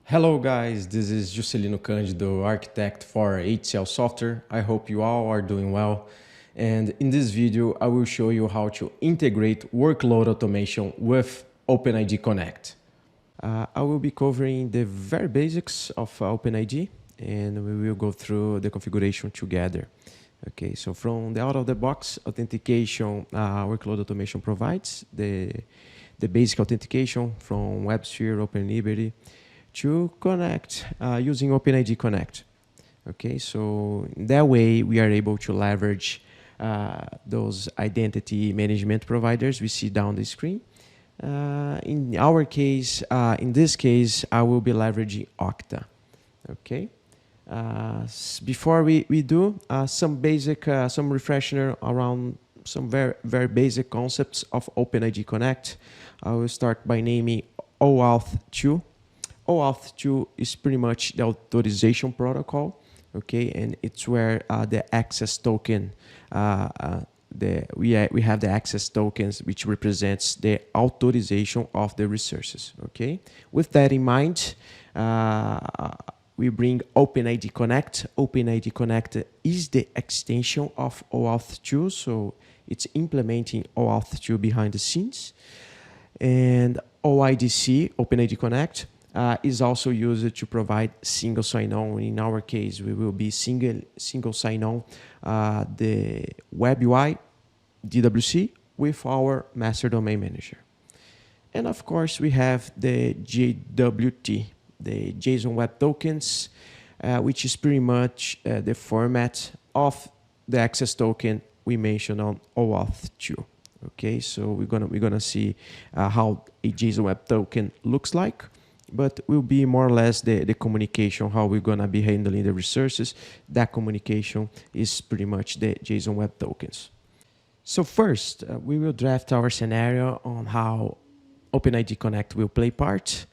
Hello guys, this is Juscelino Cândido, architect for HCL Software. I hope you all are doing well. And in this video, I will show you how to integrate workload automation with OpenID Connect. I will be covering the very basics of OpenID, and we will go through the configuration together. Okay, so from the out-of-the-box authentication, workload automation provides the basic authentication from WebSphere, OpenLibrary, to connect using OpenID Connect. Okay, so in that way we are able to leverage those identity management providers we see down the screen. In our case, in this case, I will be leveraging Okta. Okay. Before we do some refresher around some very basic concepts of OpenID Connect. I will start by naming OAuth 2. OAuth 2 is pretty much the authorization protocol, okay, and it's where the access token, we have the access tokens, which represents the authorization of the resources, okay. With that in mind, we bring OpenID Connect. OpenID Connect is the extension of OAuth 2, so it's implementing OAuth 2 behind the scenes. And OIDC, OpenID Connect, is also used to provide single sign-on. In our case, we will be single sign-on the Web UI DWC with our master domain manager. And of course, we have the JWT, the JSON Web Tokens, which is pretty much the format of the access token we mentioned on OAuth 2. Okay, so we're gonna see how a JSON Web Token looks like, but will be more or less the communication, how we're gonna be handling the resources. That communication is pretty much the JSON Web Tokens. So first, we will draft our scenario on how OpenID Connect will play part.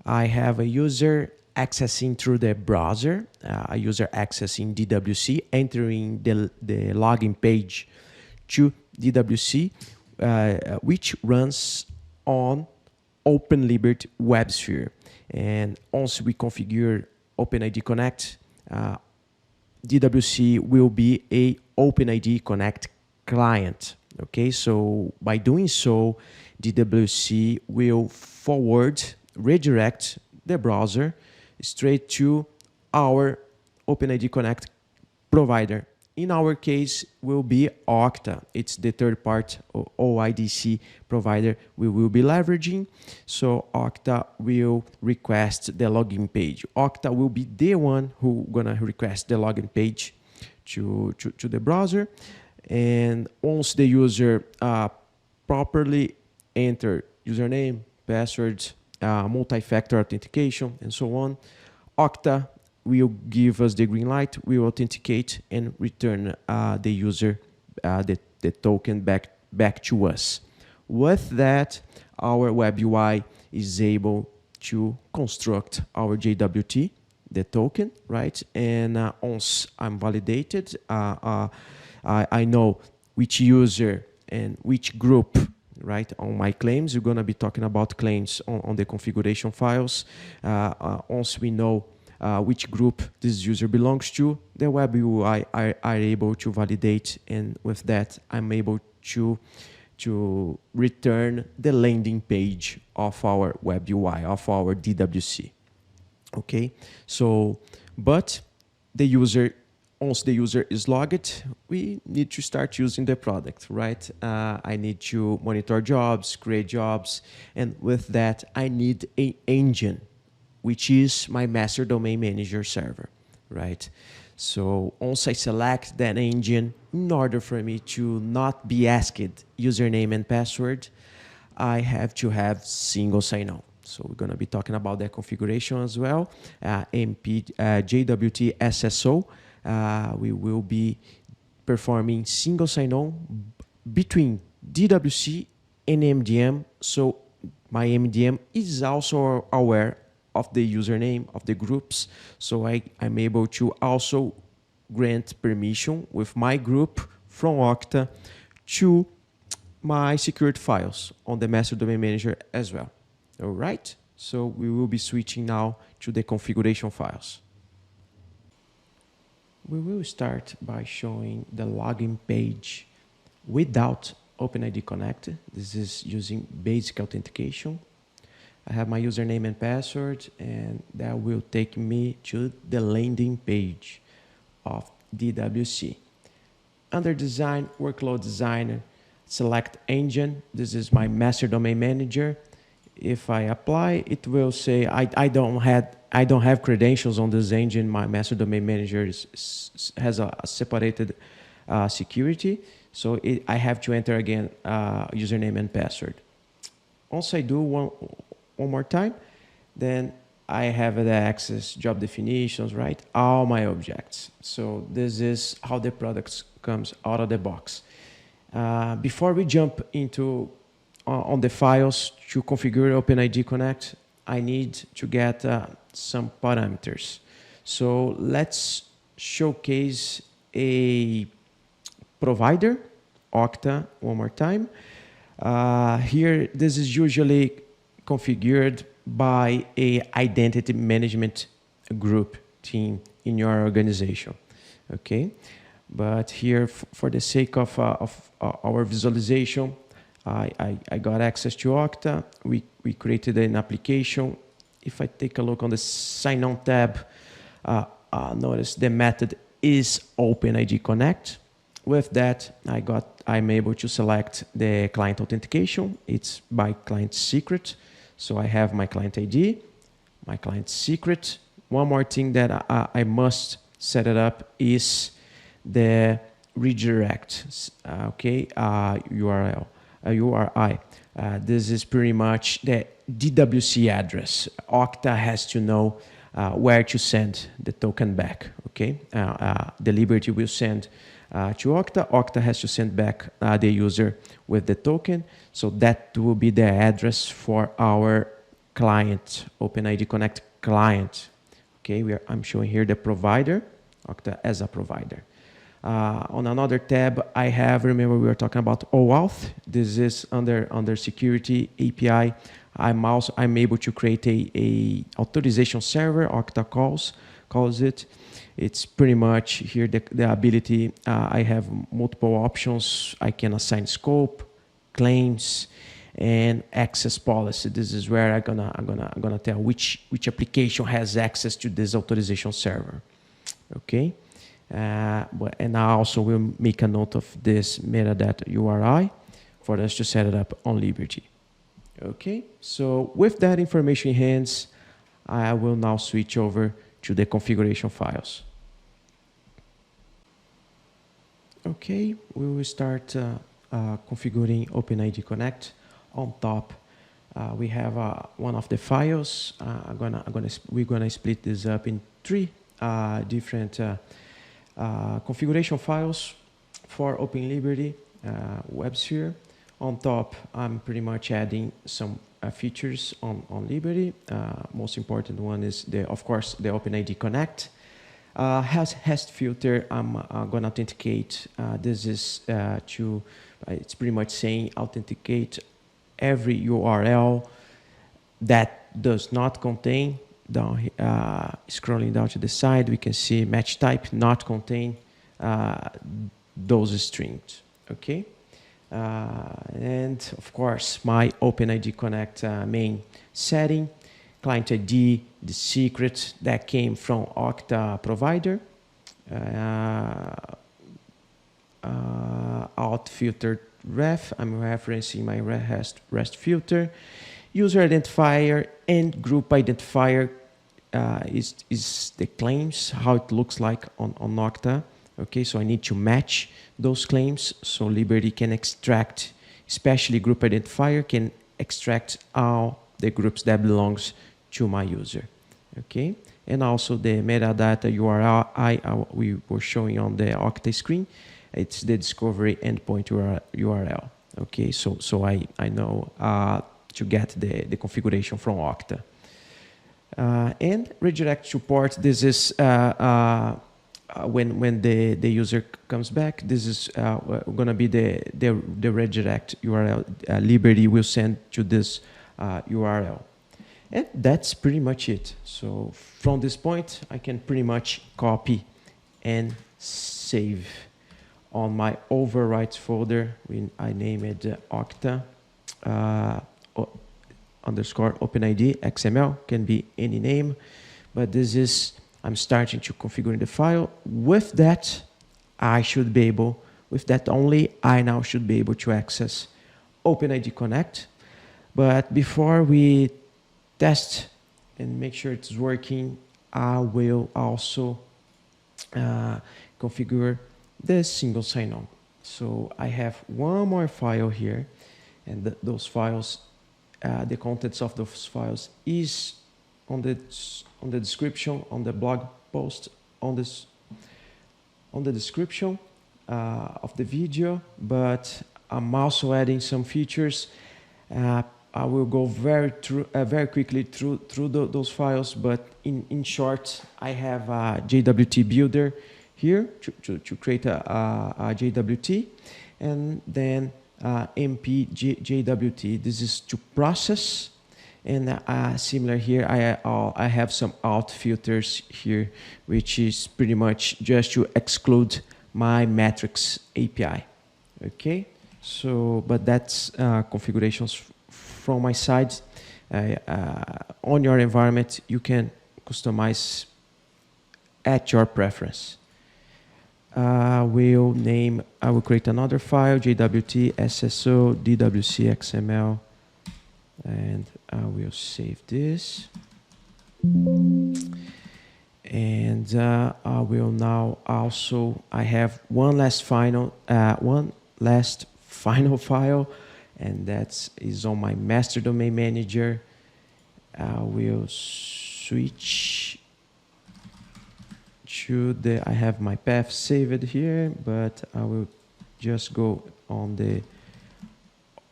I have a user accessing through the browser, a user accessing DWC, entering the login page to DWC, which runs on OpenLibrary WebSphere. And once we configure OpenID Connect, DWC will be a OpenID Connect client. Okay, so by doing so, DWC will redirect the browser straight to our OpenID Connect provider. In our case, will be Okta. It's the third-party OIDC provider we will be leveraging. So Okta will request the login page. Okta will be the one who gonna request the login page to the browser. And once the user properly enter username, password, multi-factor authentication, and so on, Okta will give us the green light, we will authenticate and return the user, the token back to us. With that, our web UI is able to construct our JWT, the token, right? And once I'm validated, I know which user and which group, right? On my claims, we're gonna be talking about claims on the configuration files. Once we know which group this user belongs to, the web UI are able to validate, and with that, I'm able to return the landing page of our web UI, of our DWC. Okay, so, but the user, once the user is logged, we need to start using the product, right? I need to monitor jobs, create jobs, and with that, I need an engine, which is my master domain manager server, right? So once I select that engine, in order for me to not be asked username and password, I have to have single sign-on. So we're gonna be talking about that configuration as well. JWT SSO, we will be performing single sign-on between DWC and MDM. So my MDM is also aware of the username of the groups, so I'm able to also grant permission with my group from Okta to my secured files on the master domain manager as well. All right, So we will be switching now to the configuration files. We will start by showing the login page without OpenID Connect. This is using basic authentication. I have my username and password, and that will take me to the landing page of DWC. Under Design, Workload Designer, select Engine. This is my master domain manager. If I apply, it will say I don't have credentials on this engine. My master domain manager has a separated security, so I have to enter again username and password. Once I do one more time, then I have the access, job definitions, right? All my objects. So this is how the product comes out of the box. Before we jump into on the files to configure OpenID Connect, I need to get some parameters. So let's showcase a provider, Okta, one more time. Here, this is usually configured by a identity management group team in your organization, okay? But here, for the sake of our visualization, I got access to Okta. We created an application. If I take a look on the Sign On tab, notice the method is OpenID Connect. With that, I'm able to select the client authentication. It's by client secret. So I have my client ID, my client secret. One more thing that I must set it up is the redirect, okay, URL, URI. This is pretty much the DWC address. Okta has to know where to send the token back, okay? The Liberty will send to Okta. Okta has to send back the user with the token. So that will be the address for our client, OpenID Connect client. Okay, I'm showing here the provider, Okta as a provider. On another tab, I have, remember we were talking about OAuth. This is under security API. I'm able to create a authorization server, Okta calls it. It's pretty much here the ability, I have multiple options. I can assign scope, claims, and access policy. This is where I'm gonna tell which application has access to this authorization server. Okay, and I also will make a note of this metadata URI for us to set it up on Liberty. Okay, so with that information in hands, I will now switch over to the configuration files. Okay, we will start configuring OpenID Connect. On top, we have one of the files. We're gonna split this up in three different configuration files for OpenLiberty WebSphere. On top, I'm pretty much adding some features on Liberty. Most important one is of course the OpenID Connect. Hash filter, I'm going to authenticate. This is it's pretty much saying authenticate every URL that does not contain, scrolling down to the side, we can see match type not contain those strings, okay? And of course, my OpenID Connect main setting, client ID, the secret that came from Okta provider, auth filtered ref, I'm referencing my REST filter, user identifier and group identifier is the claims, how it looks like on Okta. Okay, so I need to match those claims so Liberty can extract, especially group identifier, can extract all the groups that belongs to my user. Okay, and also the metadata URL we were showing on the Okta screen. It's the discovery endpoint URL. Okay, so I know to get the configuration from Okta. And redirect support. This is when the user comes back. This is going to be the redirect URL. Liberty will send to this URL. And that's pretty much it. So from this point, I can pretty much copy and save on my overwrites folder. I name it Okta underscore OpenID XML, can be any name, but this is, I'm starting to configure the file. With that, I should be able, with that only, I now should be able to access OpenID Connect. But before we test and make sure it's working, I will also configure the single sign-on. So I have one more file here, and those files, the contents of those files is on the description, on the blog post, on the description of the video. But I'm also adding some features. I will go very quickly through those files, but in short, I have a JWT builder here to create a JWT, and then MP JWT. This is to process, and similar here, I have some auth filters here, which is pretty much just to exclude my metrics API. Okay, so but that's configurations from my side. On your environment, you can customize at your preference. I will create another file, JWT SSO DWC XML, and I will save this. And I will now also, I have one last final file, and that is on my master domain manager. I will switch to I have my path saved here, but I will just go on the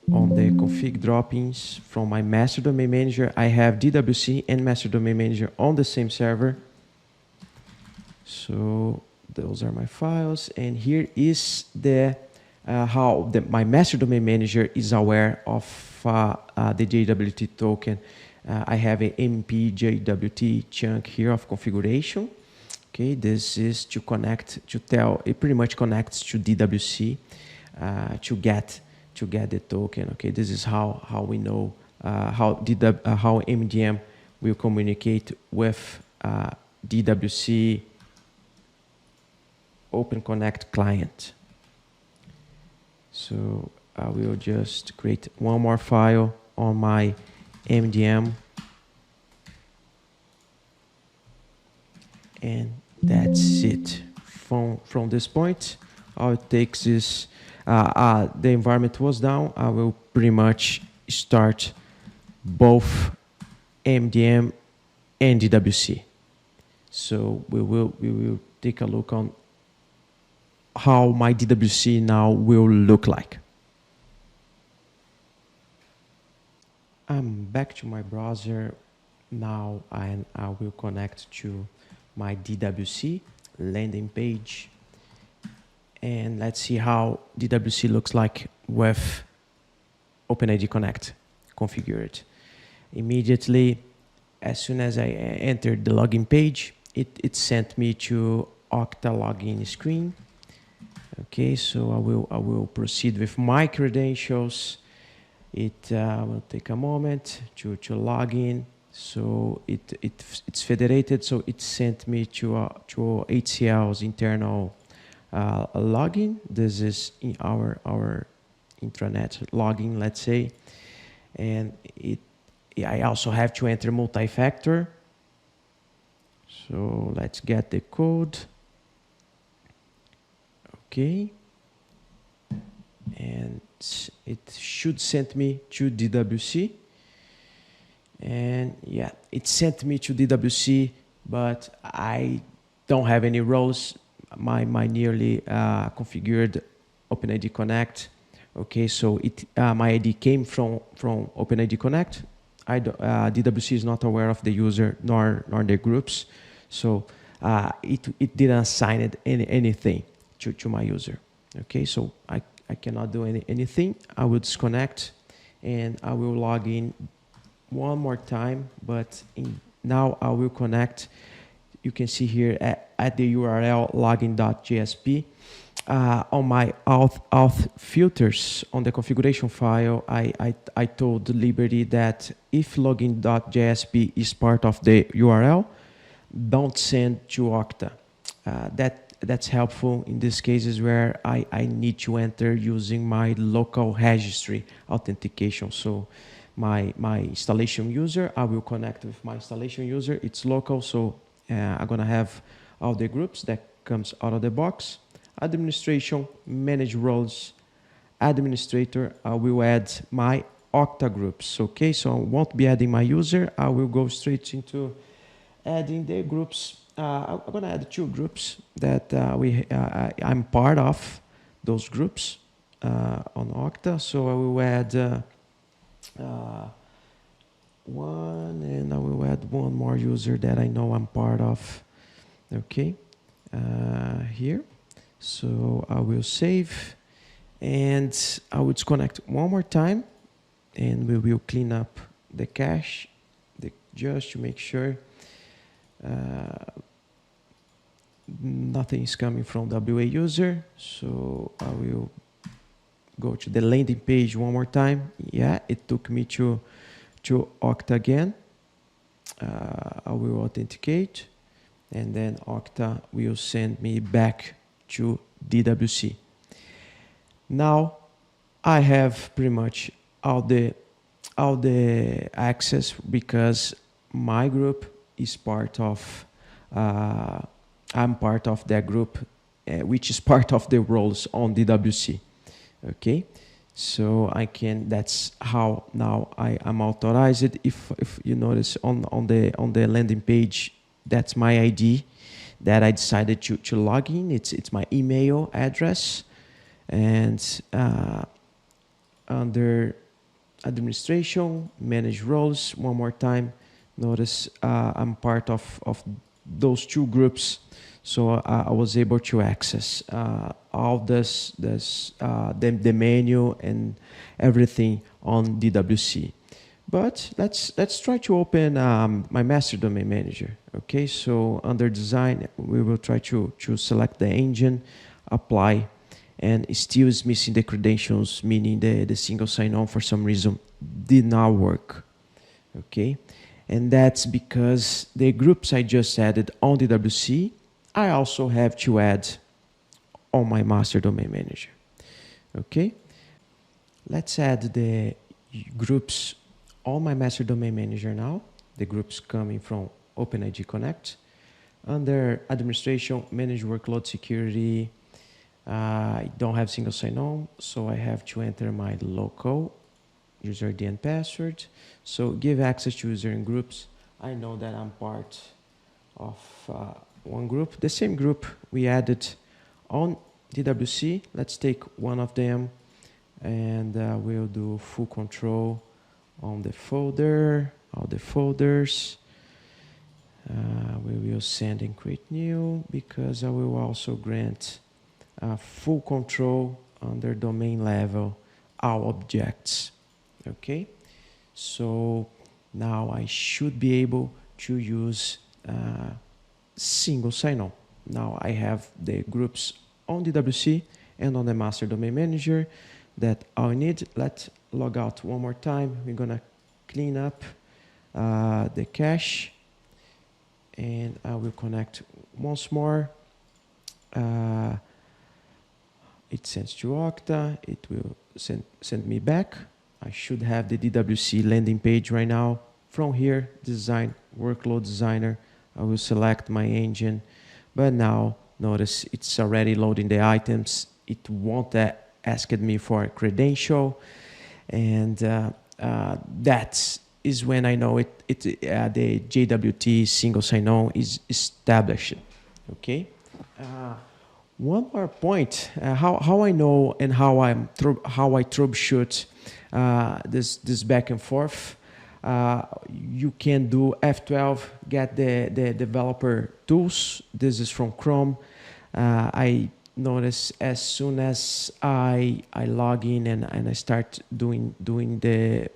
config droppings from my master domain manager. I have DWC and master domain manager on the same server. So those are my files, and here is how my master domain manager is aware of the JWT token. I have a MP JWT chunk here of configuration. Okay, this is to connect, it pretty much connects to DWC to get the token. Okay, this is how we know how MDM will communicate with DWC Open Connect client. So I will just create one more file on my MDM, and that's it. From this point, all it takes is the environment was down. I will pretty much start both MDM and DWC. So we will take a look on how my DWC now will look like. I'm back to my browser now, and I will connect to my DWC landing page, and let's see how DWC looks like with OpenID Connect configured. Immediately, as soon as I entered the login page, it sent me to Okta login screen. Okay, so I will proceed with my credentials. It will take a moment to log in. So it's federated, so it sent me to HCL's internal login. This is in our intranet login, let's say, and I also have to enter multi-factor. So let's get the code. Okay, and it should send me to DWC. And yeah, it sent me to DWC, but I don't have any roles. My nearly configured OpenID Connect. Okay, so my ID came from OpenID Connect. DWC is not aware of the user nor the groups, so it didn't assign anything to my user. Okay, so I cannot do anything. I will disconnect, and I will log in one more time, but now I will connect. You can see here at the URL login.jsp. On my auth filters on the configuration file, I told Liberty that if login.jsp is part of the URL, don't send to Okta. That's helpful in these cases where I need to enter using my local registry authentication. So my installation user, I will connect with my installation user. It's local, so I'm gonna have all the groups that comes out of the box. Administration, manage roles, administrator, I will add my Okta groups. Okay, so I won't be adding my user. I will go straight into adding the groups. I'm gonna add 2 groups that I'm part of those groups on Okta. So I will add one, and I will add one more user that I know I'm part of. Okay, here. So I will save, and I will disconnect one more time, and we will clean up the cache just to make sure nothing is coming from WA user. So I will go to the landing page one more time. Yeah, it took me to Okta again. I will authenticate, and then Okta will send me back to DWC. Now I have pretty much all the access because my group is part of I'm part of that group, which is part of the roles on DWC. Okay, so I can. That's how now I am authorized. If you notice on the landing page, that's my ID that I decided to log in. It's my email address, and under administration, manage roles. One more time, notice I'm part of those 2 groups, so I was able to access all the menu and everything on DWC. But let's try to open my master domain manager. Okay, so under design, we will try to select the engine, apply, and it still is missing the credentials, meaning the single sign-on for some reason did not work. Okay, and that's because the groups I just added on DWC, I also have to add on my master domain manager. Okay, let's add the groups on my master domain manager now. The groups coming from OpenID Connect. Under administration, manage workload security, I don't have single sign-on, so I have to enter my local user ID and password. So give access to user and groups. I know that I'm part of one group, the same group we added on DWC. Let's take one of them, and we'll do full control on the folder, all the folders. We will send and create new, because I will also grant full control under domain level, all objects. Okay, so now I should be able to use single sign-on. Now I have the groups on DWC and on the master domain manager that I need. Let's log out one more time. We're gonna clean up the cache, and I will connect once more. It sends to Okta. It will send me back. I should have the DWC landing page right now. From here, design, workload designer, I will select my engine. But now, notice it's already loading the items. It won't ask me for a credential. And that is when I know the JWT single sign-on is established. Okay. One more point: how I know and how I troubleshoot this back and forth. You can do F12, get the developer tools. This is from Chrome. I notice as soon as I log in and I start doing the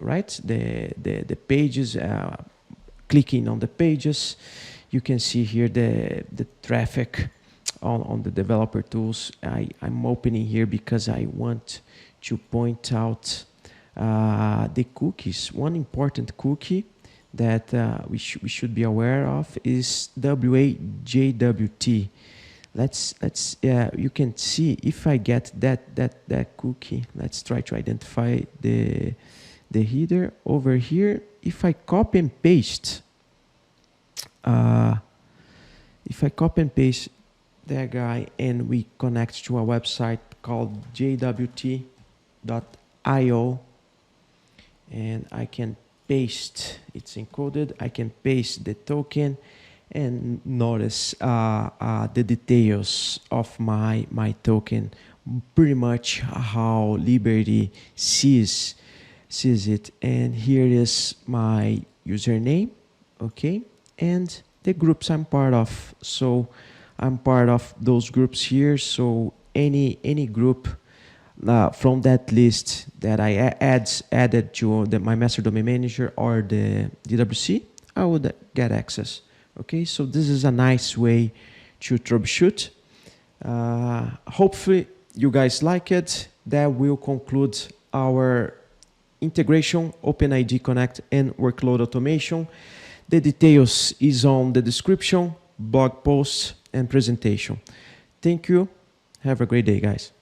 the pages, clicking on the pages, you can see here the traffic on the developer tools. I'm opening here because I want to point out the cookies. One important cookie that we should be aware of is WAJWT. You can see if I get that cookie. Let's try to identify the header over here. If I copy and paste, that guy and we connect to a website called jwt.io, and I can paste, it's encoded, I can paste the token and notice the details of my token, pretty much how Liberty sees it. And here is my username, okay, and the groups I'm part of. So I'm part of those groups here, so any group from that list that I added to my master domain manager or the DWC, I would get access. Okay, so this is a nice way to troubleshoot. Hopefully you guys like it. That will conclude our integration, OpenID Connect and Workload Automation. The details is on the description, blog post, and presentation. Thank you. Have a great day, guys.